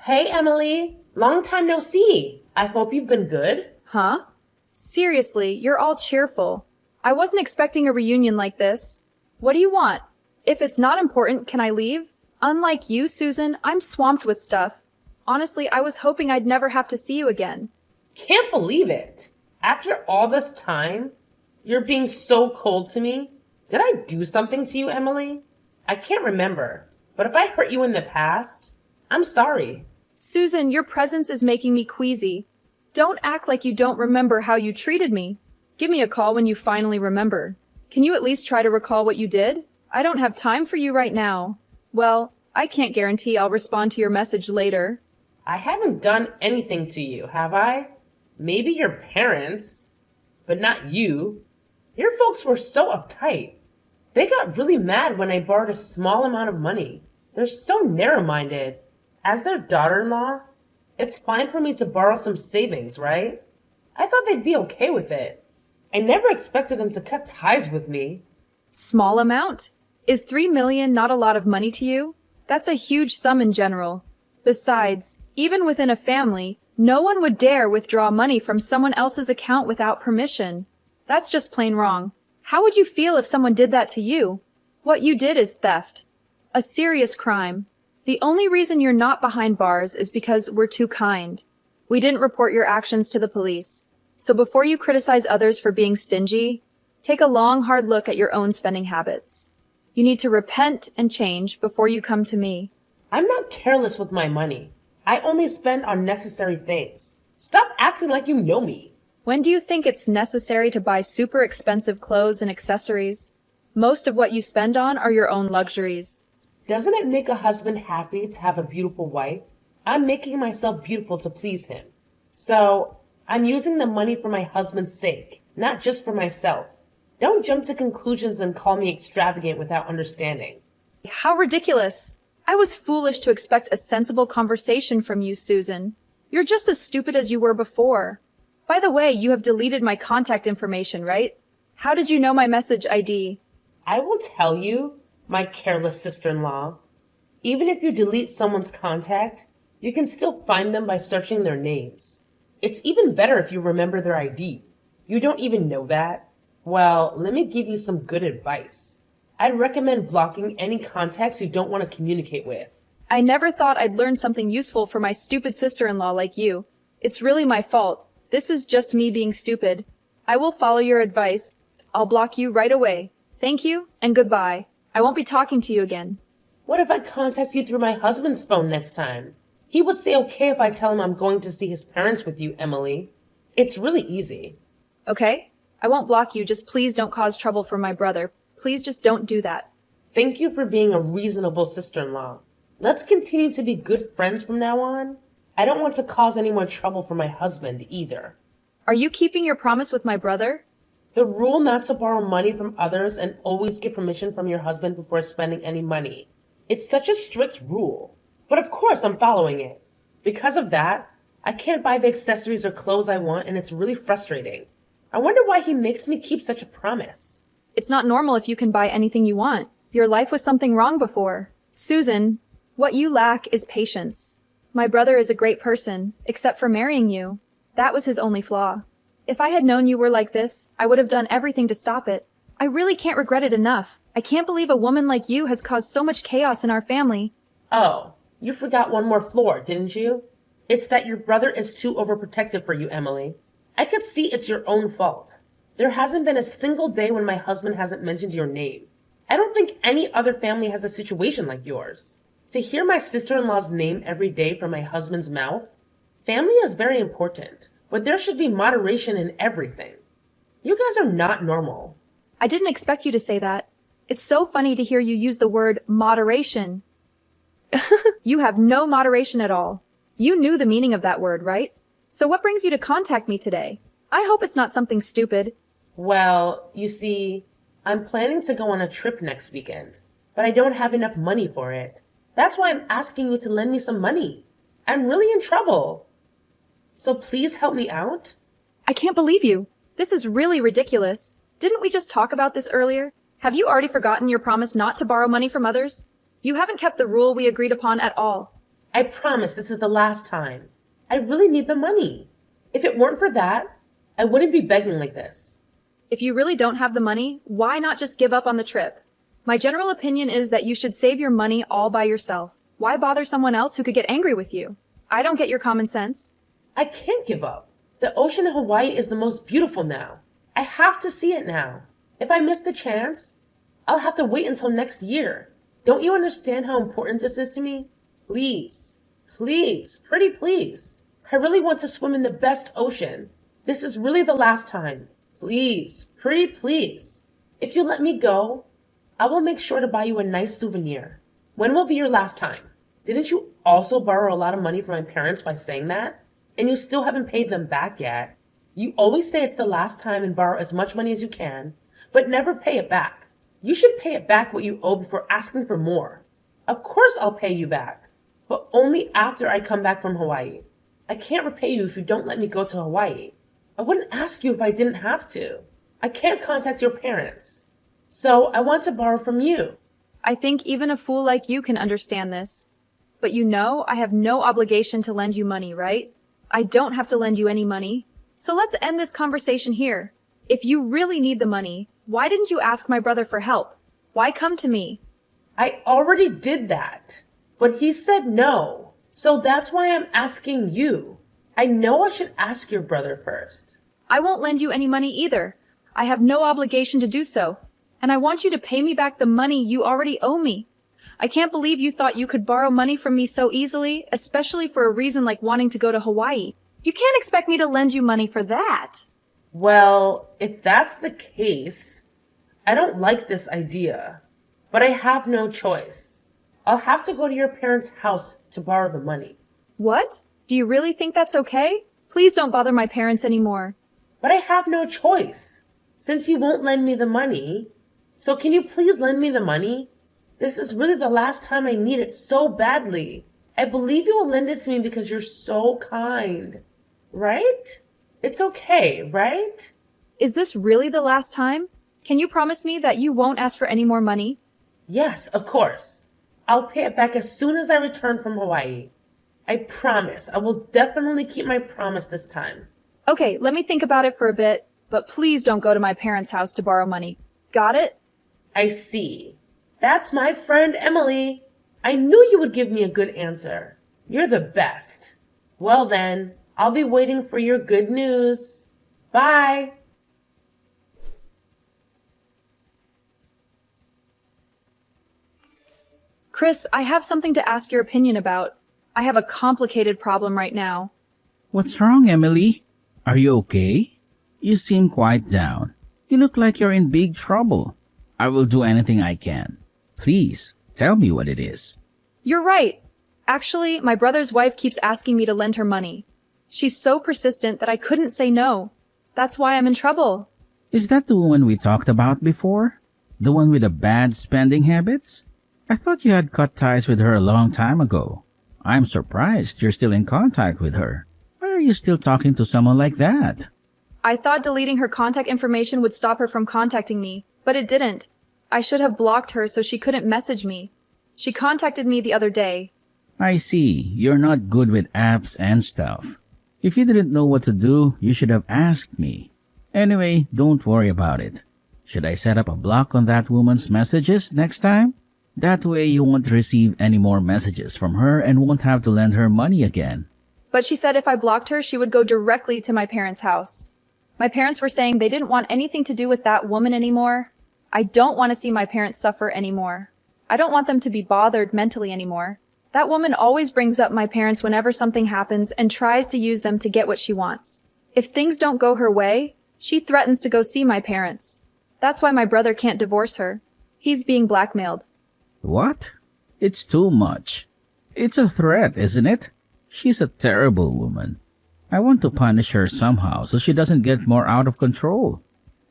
Hey, Emily. Long time no see. I hope you've been good. Huh? Seriously, you're all cheerful. I wasn't expecting a reunion like this. What do you want? If it's not important, can I leave? Unlike you, Susan, I'm swamped with stuff. Honestly, I was hoping I'd never have to see you again. Can't believe it. After all this time, you're being so cold to me. Did I do something to you, Emily? I can't remember, but if I hurt you in the past, I'm sorry. Susan, your presence is making me queasy. Don't act like you don't remember how you treated me. Give me a call when you finally remember. Can you at least try to recall what you did? I don't have time for you right now. Well, I can't guarantee I'll respond to your message later. I haven't done anything to you, have I? Maybe your parents, but not you. Your folks were so uptight. They got really mad when I borrowed a small amount of money. They're so narrow-minded. As their daughter-in-law, it's fine for me to borrow some savings, right? I thought they'd be okay with it. I never expected them to cut ties with me. Small amount? Is 3 million not a lot of money to you? That's a huge sum in general. Besides, even within a family, no one would dare withdraw money from someone else's account without permission. That's just plain wrong. How would you feel if someone did that to you? What you did is theft. A serious crime. The only reason you're not behind bars is because we're too kind. We didn't report your actions to the police. So before you criticize others for being stingy, take a long, hard look at your own spending habits. You need to repent and change before you come to me. I'm not careless with my money. I only spend on necessary things. Stop acting like you know me. When do you think it's necessary to buy super expensive clothes and accessories? Most of what you spend on are your own luxuries. Doesn't it make a husband happy to have a beautiful wife? I'm making myself beautiful to please him. So, I'm using the money for my husband's sake, not just for myself. Don't jump to conclusions and call me extravagant without understanding. How ridiculous! I was foolish to expect a sensible conversation from you, Susan. You're just as stupid as you were before. By the way, you have deleted my contact information, right? How did you know my message ID? I will tell you, my careless sister-in-law. Even if you delete someone's contact, you can still find them by searching their names. It's even better if you remember their ID. You don't even know that? Well, let me give you some good advice. I'd recommend blocking any contacts you don't want to communicate with. I never thought I'd learn something useful from my stupid sister-in-law like you. It's really my fault. This is just me being stupid. I will follow your advice. I'll block you right away. Thank you and goodbye. I won't be talking to you again. What if I contact you through my husband's phone next time? He would say okay if I tell him I'm going to see his parents with you, Emily. It's really easy. Okay? I won't block you, just please don't cause trouble for my brother. Please just don't do that. Thank you for being a reasonable sister-in-law. Let's continue to be good friends from now on. I don't want to cause any more trouble for my husband either. Are you keeping your promise with my brother? The rule not to borrow money from others and always get permission from your husband before spending any money. It's such a strict rule. But of course I'm following it. Because of that, I can't buy the accessories or clothes I want and it's really frustrating. I wonder why he makes me keep such a promise. It's not normal if you can buy anything you want. Your life was something wrong before. Susan, what you lack is patience. My brother is a great person, except for marrying you. That was his only flaw. If I had known you were like this, I would have done everything to stop it. I really can't regret it enough. I can't believe a woman like you has caused so much chaos in our family. Oh, you forgot one more floor, didn't you? It's that your brother is too overprotective for you, Emily. I could see it's your own fault. There hasn't been a single day when my husband hasn't mentioned your name. I don't think any other family has a situation like yours. To hear my sister-in-law's name every day from my husband's mouth, family is very important, but there should be moderation in everything. You guys are not normal. I didn't expect you to say that. It's so funny to hear you use the word moderation. You have no moderation at all. You knew the meaning of that word, right? So what brings you to contact me today? I hope it's not something stupid. Well, you see, I'm planning to go on a trip next weekend, but I don't have enough money for it. That's why I'm asking you to lend me some money. I'm really in trouble. So please help me out. I can't believe you. This is really ridiculous. Didn't we just talk about this earlier? Have you already forgotten your promise not to borrow money from others? You haven't kept the rule we agreed upon at all. I promise this is the last time. I really need the money. If it weren't for that, I wouldn't be begging like this. If you really don't have the money, why not just give up on the trip? My general opinion is that you should save your money all by yourself. Why bother someone else who could get angry with you? I don't get your common sense. I can't give up. The ocean in Hawaii is the most beautiful now. I have to see it now. If I miss the chance, I'll have to wait until next year. Don't you understand how important this is to me? Please, please, pretty please. I really want to swim in the best ocean. This is really the last time. Please, pretty please. If you let me go, I will make sure to buy you a nice souvenir. When will be your last time? Didn't you also borrow a lot of money from my parents by saying that? And you still haven't paid them back yet. You always say it's the last time and borrow as much money as you can, but never pay it back. You should pay it back what you owe before asking for more. Of course I'll pay you back, but only after I come back from Hawaii. I can't repay you if you don't let me go to Hawaii. I wouldn't ask you if I didn't have to. I can't contact your parents. So I want to borrow from you. I think even a fool like you can understand this. But you know, I have no obligation to lend you money, right? I don't have to lend you any money. So let's end this conversation here. If you really need the money, why didn't you ask my brother for help? Why come to me? I already did that, but he said no. So that's why I'm asking you. I know I should ask your brother first. I won't lend you any money either. I have no obligation to do so. And I want you to pay me back the money you already owe me. I can't believe you thought you could borrow money from me so easily, especially for a reason like wanting to go to Hawaii. You can't expect me to lend you money for that. Well, if that's the case, I don't like this idea, but I have no choice. I'll have to go to your parents' house to borrow the money. What? Do you really think that's okay? Please don't bother my parents anymore. But I have no choice, since you won't lend me the money. So can you please lend me the money? This is really the last time I need it so badly. I believe you will lend it to me because you're so kind. Right? It's okay, right? Is this really the last time? Can you promise me that you won't ask for any more money? Yes, of course. I'll pay it back as soon as I return from Hawaii. I promise. I will definitely keep my promise this time. Okay, let me think about it for a bit, but please don't go to my parents' house to borrow money. Got it? I see. That's my friend Emily. I knew you would give me a good answer. You're the best. Well then, I'll be waiting for your good news. Bye. Chris, I have something to ask your opinion about. I have a complicated problem right now. What's wrong, Emily? Are you okay? You seem quite down. You look like you're in big trouble. I will do anything I can. Please, tell me what it is. You're right. Actually, my brother's wife keeps asking me to lend her money. She's so persistent that I couldn't say no. That's why I'm in trouble. Is that the one we talked about before? The one with the bad spending habits? I thought you had cut ties with her a long time ago. I'm surprised you're still in contact with her. Why are you still talking to someone like that? I thought deleting her contact information would stop her from contacting me, but it didn't. I should have blocked her so she couldn't message me. She contacted me the other day. I see. You're not good with apps and stuff. If you didn't know what to do, you should have asked me. Anyway, don't worry about it. Should I set up a block on that woman's messages next time? That way you won't receive any more messages from her and won't have to lend her money again. But she said if I blocked her, she would go directly to my parents' house. My parents were saying they didn't want anything to do with that woman anymore. I don't want to see my parents suffer anymore. I don't want them to be bothered mentally anymore. That woman always brings up my parents whenever something happens and tries to use them to get what she wants. If things don't go her way, she threatens to go see my parents. That's why my brother can't divorce her. He's being blackmailed. What? It's too much. It's a threat, isn't it? She's a terrible woman. I want to punish her somehow so she doesn't get more out of control.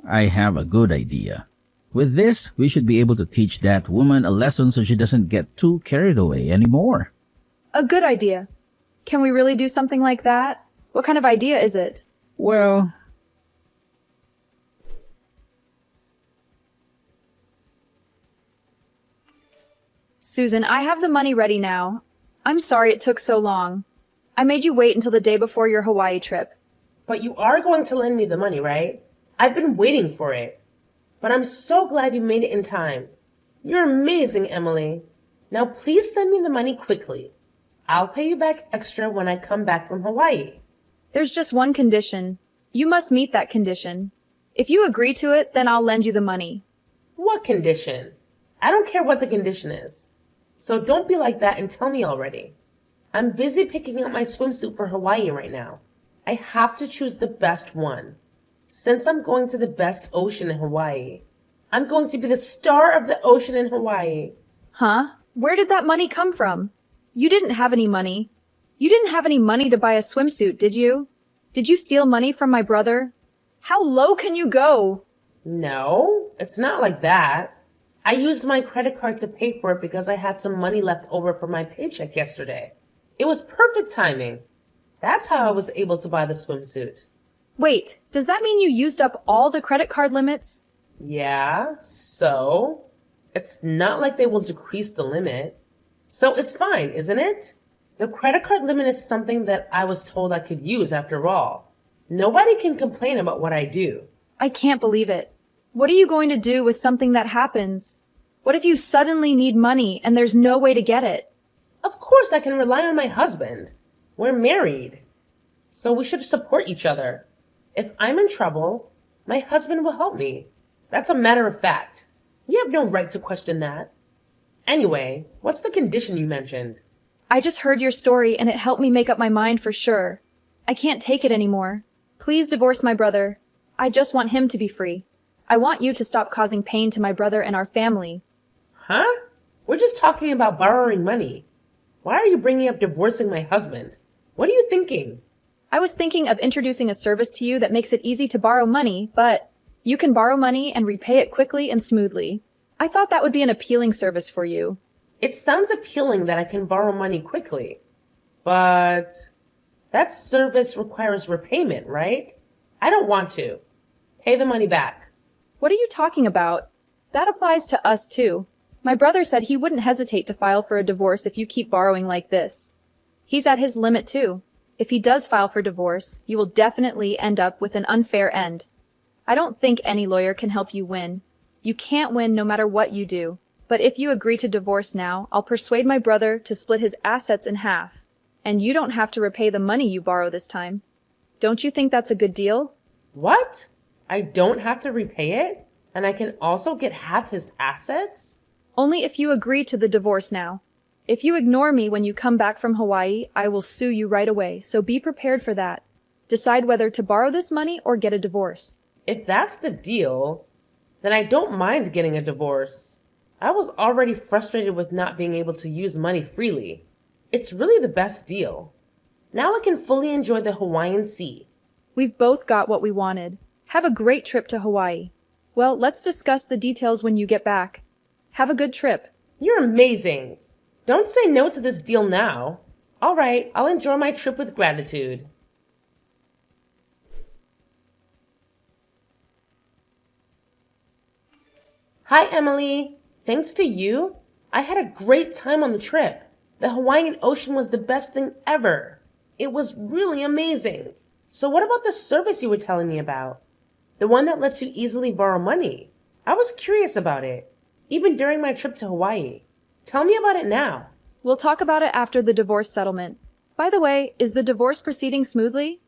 I have a good idea. With this, we should be able to teach that woman a lesson so she doesn't get too carried away anymore. A good idea. Can we really do something like that? What kind of idea is it? Well, Susan, I have the money ready now. I'm sorry it took so long. I made you wait until the day before your Hawaii trip. But you are going to lend me the money, right? I've been waiting for it. But I'm so glad you made it in time. You're amazing, Emily. Now please send me the money quickly. I'll pay you back extra when I come back from Hawaii. There's just one condition. You must meet that condition. If you agree to it, then I'll lend you the money. What condition? I don't care what the condition is. So don't be like that and tell me already. I'm busy picking out my swimsuit for Hawaii right now. I have to choose the best one. Since I'm going to the best ocean in Hawaii, I'm going to be the star of the ocean in Hawaii. Huh? Where did that money come from? You didn't have any money. You didn't have any money to buy a swimsuit, did you? Did you steal money from my brother? How low can you go? No, it's not like that. I used my credit card to pay for it because I had some money left over from my paycheck yesterday. It was perfect timing. That's how I was able to buy the swimsuit. Wait, does that mean you used up all the credit card limits? Yeah, so? It's not like they will decrease the limit. So it's fine, isn't it? The credit card limit is something that I was told I could use after all. Nobody can complain about what I do. I can't believe it. What are you going to do with something that happens? What if you suddenly need money and there's no way to get it? Of course I can rely on my husband. We're married. So we should support each other. If I'm in trouble, my husband will help me. That's a matter of fact. You have no right to question that. Anyway, what's the condition you mentioned? I just heard your story and it helped me make up my mind for sure. I can't take it anymore. Please divorce my brother. I just want him to be free. I want you to stop causing pain to my brother and our family. Huh? We're just talking about borrowing money. Why are you bringing up divorcing my husband? What are you thinking? I was thinking of introducing a service to you that makes it easy to borrow money, but you can borrow money and repay it quickly and smoothly. I thought that would be an appealing service for you. It sounds appealing that I can borrow money quickly, but that service requires repayment, right? I don't want to. Pay the money back. What are you talking about? That applies to us too. My brother said he wouldn't hesitate to file for a divorce if you keep borrowing like this. He's at his limit too. If he does file for divorce, you will definitely end up with an unfair end. I don't think any lawyer can help you win. You can't win no matter what you do. But if you agree to divorce now, I'll persuade my brother to split his assets in half. And you don't have to repay the money you borrow this time. Don't you think that's a good deal? What? I don't have to repay it? And I can also get half his assets? Only if you agree to the divorce now. If you ignore me when you come back from Hawaii, I will sue you right away, so be prepared for that. Decide whether to borrow this money or get a divorce. If that's the deal, then I don't mind getting a divorce. I was already frustrated with not being able to use money freely. It's really the best deal. Now I can fully enjoy the Hawaiian Sea. We've both got what we wanted. Have a great trip to Hawaii. Well, let's discuss the details when you get back. Have a good trip. You're amazing. Don't say no to this deal now. All right, I'll enjoy my trip with gratitude. Hi, Emily. Thanks to you, I had a great time on the trip. The Hawaiian Ocean was the best thing ever. It was really amazing. So what about the service you were telling me about? The one that lets you easily borrow money. I was curious about it, even during my trip to Hawaii. Tell me about it now. We'll talk about it after the divorce settlement. By the way, is the divorce proceeding smoothly?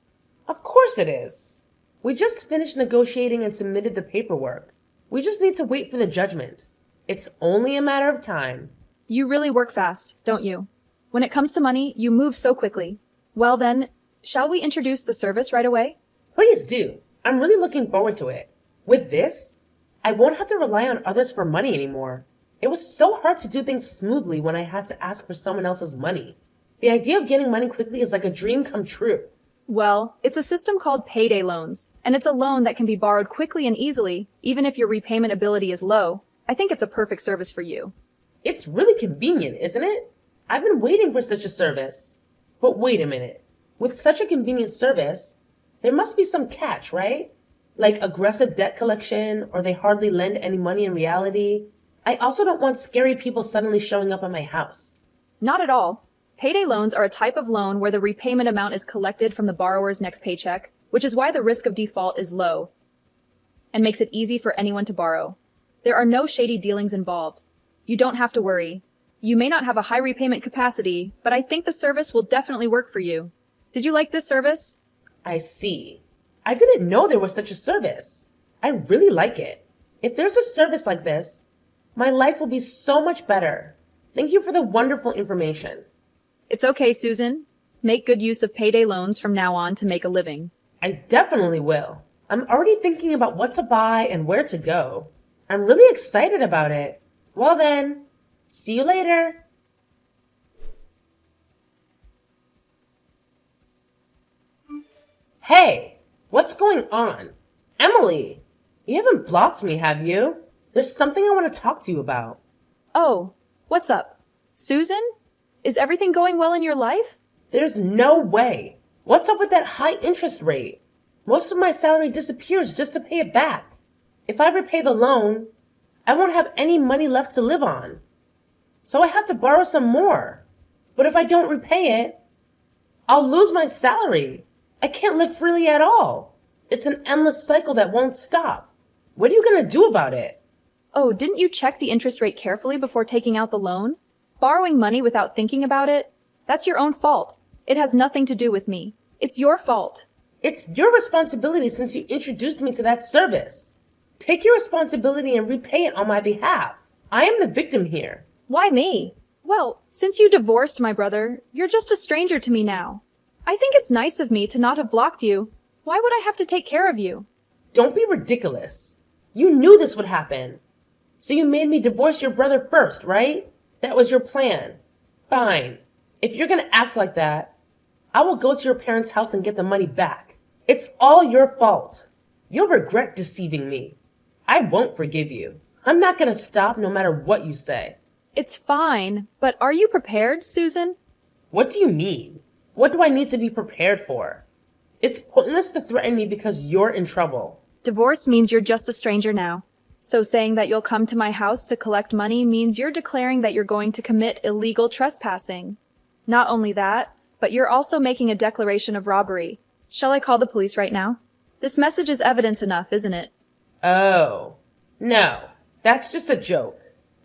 Of course it is. We just finished negotiating and submitted the paperwork. We just need to wait for the judgment. It's only a matter of time. You really work fast, don't you? When it comes to money, you move so quickly. Well then, shall we introduce the service right away? Please do. I'm really looking forward to it. With this, I won't have to rely on others for money anymore. It was so hard to do things smoothly when I had to ask for someone else's money. The idea of getting money quickly is like a dream come true. Well, it's a system called payday loans, and it's a loan that can be borrowed quickly and easily, even if your repayment ability is low. I think it's a perfect service for you. It's really convenient, isn't it? I've been waiting for such a service. But wait a minute. With such a convenient service, there must be some catch, right? Like aggressive debt collection, or they hardly lend any money in reality. I also don't want scary people suddenly showing up at my house. Not at all. Payday loans are a type of loan where the repayment amount is collected from the borrower's next paycheck, which is why the risk of default is low and makes it easy for anyone to borrow. There are no shady dealings involved. You don't have to worry. You may not have a high repayment capacity, but I think the service will definitely work for you. Did you like this service? I see. I didn't know there was such a service. I really like it. If there's a service like this, my life will be so much better. Thank you for the wonderful information. It's okay, Susan. Make good use of payday loans from now on to make a living. I definitely will. I'm already thinking about what to buy and where to go. I'm really excited about it. Well then, see you later. Hey, what's going on? Emily, you haven't blocked me, have you? There's something I want to talk to you about. Oh, what's up? Susan? Is everything going well in your life? There's no way. What's up with that high interest rate? Most of my salary disappears just to pay it back. If I repay the loan, I won't have any money left to live on. So I have to borrow some more. But if I don't repay it, I'll lose my salary. I can't live freely at all. It's an endless cycle that won't stop. What are you going to do about it? Oh, didn't you check the interest rate carefully before taking out the loan? Borrowing money without thinking about it? That's your own fault. It has nothing to do with me. It's your fault. It's your responsibility since you introduced me to that service. Take your responsibility and repay it on my behalf. I am the victim here. Why me? Well, since you divorced my brother, you're just a stranger to me now. I think it's nice of me to not have blocked you. Why would I have to take care of you? Don't be ridiculous. You knew this would happen. So you made me divorce your brother first, right? That was your plan. Fine. If you're gonna act like that, I will go to your parents' house and get the money back. It's all your fault. You'll regret deceiving me. I won't forgive you. I'm not gonna stop no matter what you say. It's fine, but are you prepared, Susan? What do you mean? What do I need to be prepared for? It's pointless to threaten me because you're in trouble. Divorce means you're just a stranger now. So saying that you'll come to my house to collect money means you're declaring that you're going to commit illegal trespassing. Not only that, but you're also making a declaration of robbery. Shall I call the police right now? This message is evidence enough, isn't it? Oh, no, that's just a joke.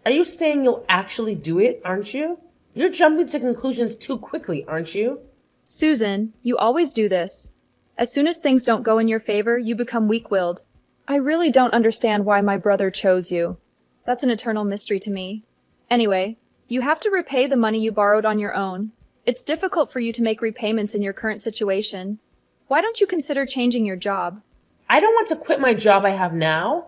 Are you saying you'll actually do it, aren't you? You're jumping to conclusions too quickly, aren't you? Susan, you always do this. As soon as things don't go in your favor, you become weak-willed. I really don't understand why my brother chose you. That's an eternal mystery to me. Anyway, you have to repay the money you borrowed on your own. It's difficult for you to make repayments in your current situation. Why don't you consider changing your job? I don't want to quit my job I have now.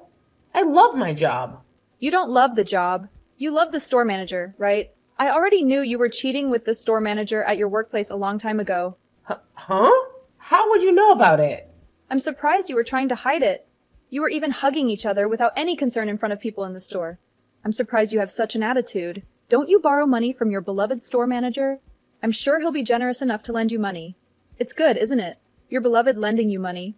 I love my job. You don't love the job. You love the store manager, right? I already knew you were cheating with the store manager at your workplace a long time ago. Huh? How would you know about it? I'm surprised you were trying to hide it. You were even hugging each other without any concern in front of people in the store. I'm surprised you have such an attitude. Don't you borrow money from your beloved store manager? I'm sure he'll be generous enough to lend you money. It's good, isn't it? Your beloved lending you money.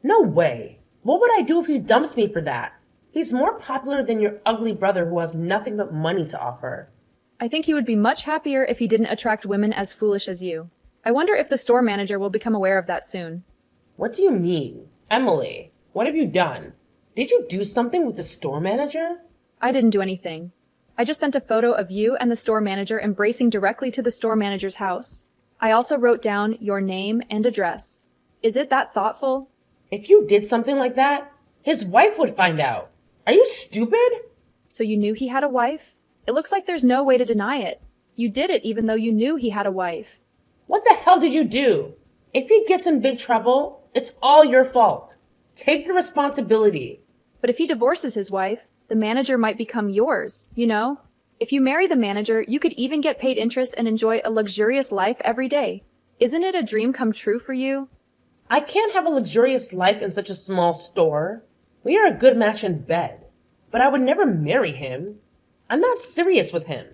No way. What would I do if he dumps me for that? He's more popular than your ugly brother who has nothing but money to offer. I think he would be much happier if he didn't attract women as foolish as you. I wonder if the store manager will become aware of that soon. What do you mean? Emily, what have you done? Did you do something with the store manager? I didn't do anything. I just sent a photo of you and the store manager embracing directly to the store manager's house. I also wrote down your name and address. Is it that thoughtful? If you did something like that, his wife would find out. Are you stupid? So you knew he had a wife? It looks like there's no way to deny it. You did it even though you knew he had a wife. What the hell did you do? If he gets in big trouble, it's all your fault. Take the responsibility. But if he divorces his wife, the manager might become yours, you know? If you marry the manager, you could even get paid interest and enjoy a luxurious life every day. Isn't it a dream come true for you? I can't have a luxurious life in such a small store. We are a good match in bed, but I would never marry him. I'm not serious with him.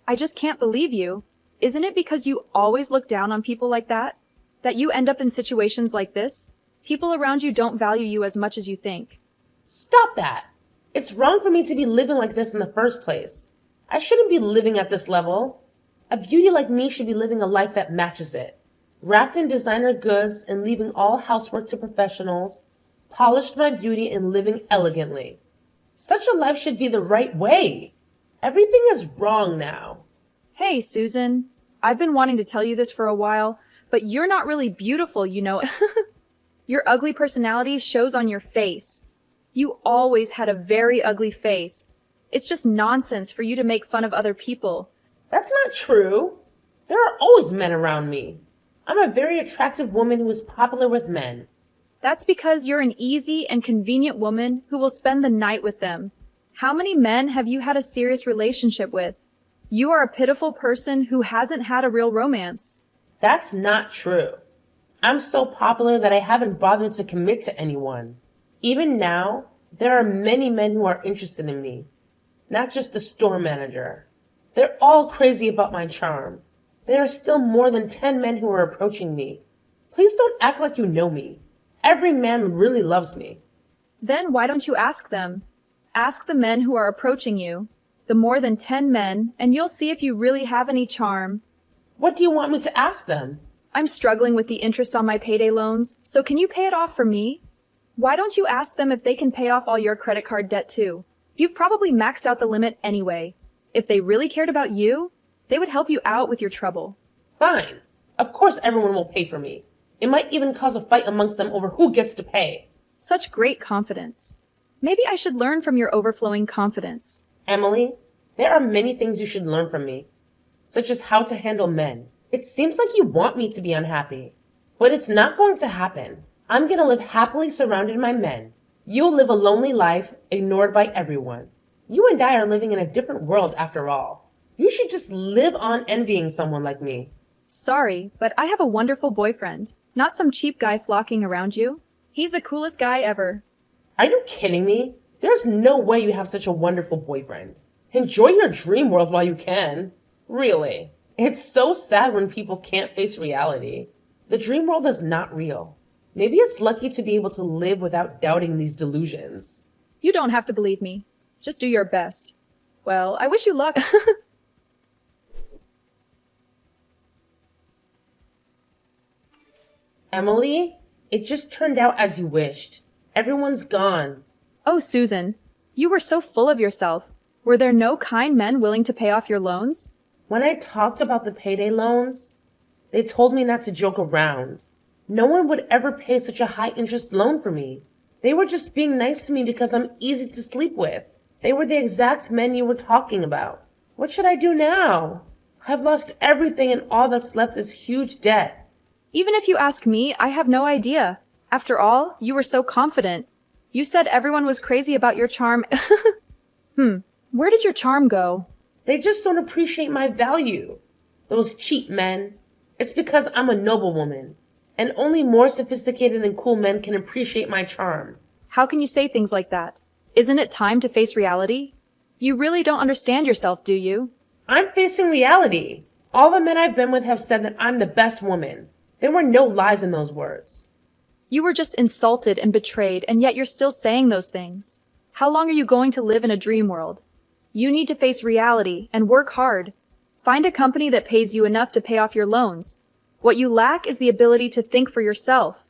I just can't believe you. Isn't it because you always look down on people like that? That you end up in situations like this? People around you don't value you as much as you think. Stop that. It's wrong for me to be living like this in the first place. I shouldn't be living at this level. A beauty like me should be living a life that matches it. Wrapped in designer goods and leaving all housework to professionals, polished my beauty and living elegantly. Such a life should be the right way. Everything is wrong now. Hey, Susan. I've been wanting to tell you this for a while, but you're not really beautiful, you know. Your ugly personality shows on your face. You always had a very ugly face. It's just nonsense for you to make fun of other people. That's not true. There are always men around me. I'm a very attractive woman who is popular with men. That's because you're an easy and convenient woman who will spend the night with them. How many men have you had a serious relationship with? You are a pitiful person who hasn't had a real romance. That's not true. I'm so popular that I haven't bothered to commit to anyone. Even now, there are many men who are interested in me, not just the store manager. They're all crazy about my charm. There are still more than 10 men who are approaching me. Please don't act like you know me. Every man really loves me. Then why don't you ask them? Ask the men who are approaching you, the more than 10 men, and you'll see if you really have any charm. What do you want me to ask them? I'm struggling with the interest on my payday loans, so can you pay it off for me? Why don't you ask them if they can pay off all your credit card debt too? You've probably maxed out the limit anyway. If they really cared about you, they would help you out with your trouble. Fine. Of course everyone will pay for me. It might even cause a fight amongst them over who gets to pay. Such great confidence. Maybe I should learn from your overflowing confidence. Emily, there are many things you should learn from me, such as how to handle men. It seems like you want me to be unhappy, but it's not going to happen. I'm going to live happily surrounded by men. You'll live a lonely life, ignored by everyone. You and I are living in a different world after all. You should just live on envying someone like me. Sorry, but I have a wonderful boyfriend, not some cheap guy flocking around you. He's the coolest guy ever. Are you kidding me? There's no way you have such a wonderful boyfriend. Enjoy your dream world while you can. Really. It's so sad when people can't face reality. The dream world is not real. Maybe it's lucky to be able to live without doubting these delusions. You don't have to believe me. Just do your best. Well, I wish you luck. Emily, it just turned out as you wished. Everyone's gone. Oh, Susan, you were so full of yourself. Were there no kind men willing to pay off your loans? When I talked about the payday loans, they told me not to joke around. No one would ever pay such a high interest loan for me. They were just being nice to me because I'm easy to sleep with. They were the exact men you were talking about. What should I do now? I've lost everything and all that's left is huge debt. Even if you ask me, I have no idea. After all, you were so confident. You said everyone was crazy about your charm. Where did your charm go? They just don't appreciate my value. Those cheap men. It's because I'm a noblewoman, and only more sophisticated and cool men can appreciate my charm. How can you say things like that? Isn't it time to face reality? You really don't understand yourself, do you? I'm facing reality. All the men I've been with have said that I'm the best woman. There were no lies in those words. You were just insulted and betrayed, and yet you're still saying those things. How long are you going to live in a dream world? You need to face reality and work hard. Find a company that pays you enough to pay off your loans. What you lack is the ability to think for yourself.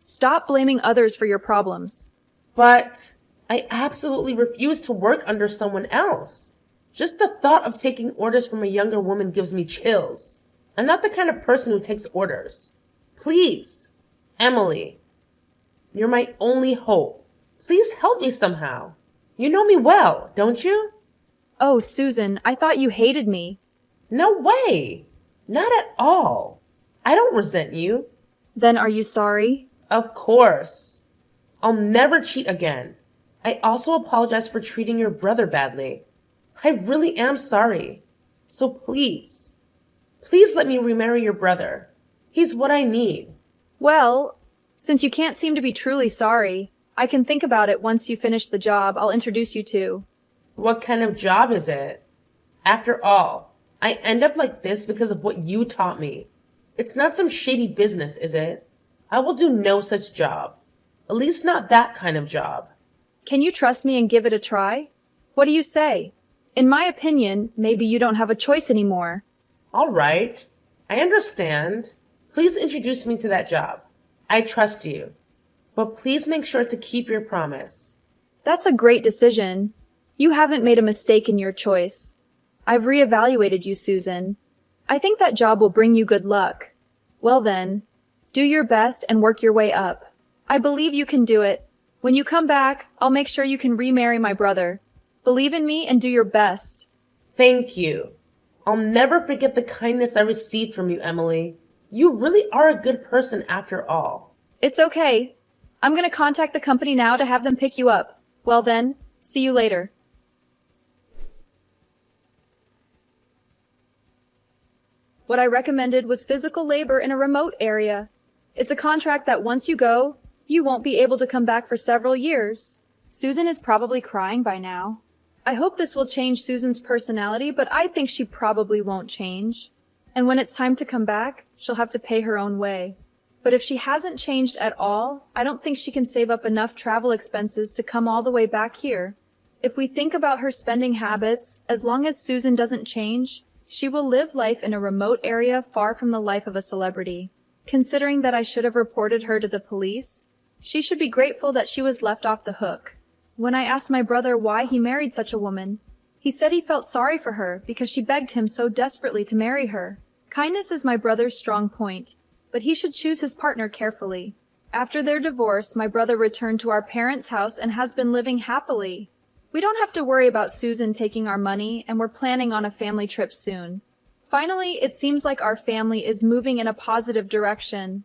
Stop blaming others for your problems. But I absolutely refuse to work under someone else. Just the thought of taking orders from a younger woman gives me chills. I'm not the kind of person who takes orders. Please, Emily, you're my only hope. Please help me somehow. You know me well, don't you? Oh, Susan, I thought you hated me. No way. Not at all. I don't resent you. Then are you sorry? Of course. I'll never cheat again. I also apologize for treating your brother badly. I really am sorry. So please let me remarry your brother. He's what I need. Well, since you can't seem to be truly sorry, I can think about it once you finish the job I'll introduce you to. What kind of job is it? After all, I end up like this because of what you taught me. It's not some shady business, is it? I will do no such job. At least not that kind of job. Can you trust me and give it a try? What do you say? In my opinion, maybe you don't have a choice anymore. All right. I understand. Please introduce me to that job. I trust you. But please make sure to keep your promise. That's a great decision. You haven't made a mistake in your choice. I've reevaluated you, Susan. I think that job will bring you good luck. Well then, do your best and work your way up. I believe you can do it. When you come back, I'll make sure you can remarry my brother. Believe in me and do your best. Thank you. I'll never forget the kindness I received from you, Emily. You really are a good person after all. It's okay. I'm going to contact the company now to have them pick you up. Well then, see you later. What I recommended was physical labor in a remote area. It's a contract that once you go, you won't be able to come back for several years. Susan is probably crying by now. I hope this will change Susan's personality, but I think she probably won't change. And when it's time to come back, she'll have to pay her own way. But if she hasn't changed at all, I don't think she can save up enough travel expenses to come all the way back here. If we think about her spending habits, as long as Susan doesn't change, she will live life in a remote area far from the life of a celebrity. Considering that I should have reported her to the police, she should be grateful that she was left off the hook. When I asked my brother why he married such a woman, he said he felt sorry for her because she begged him so desperately to marry her. Kindness is my brother's strong point, but he should choose his partner carefully. After their divorce, my brother returned to our parents' house and has been living happily. We don't have to worry about Susan taking our money, and we're planning on a family trip soon. Finally, it seems like our family is moving in a positive direction.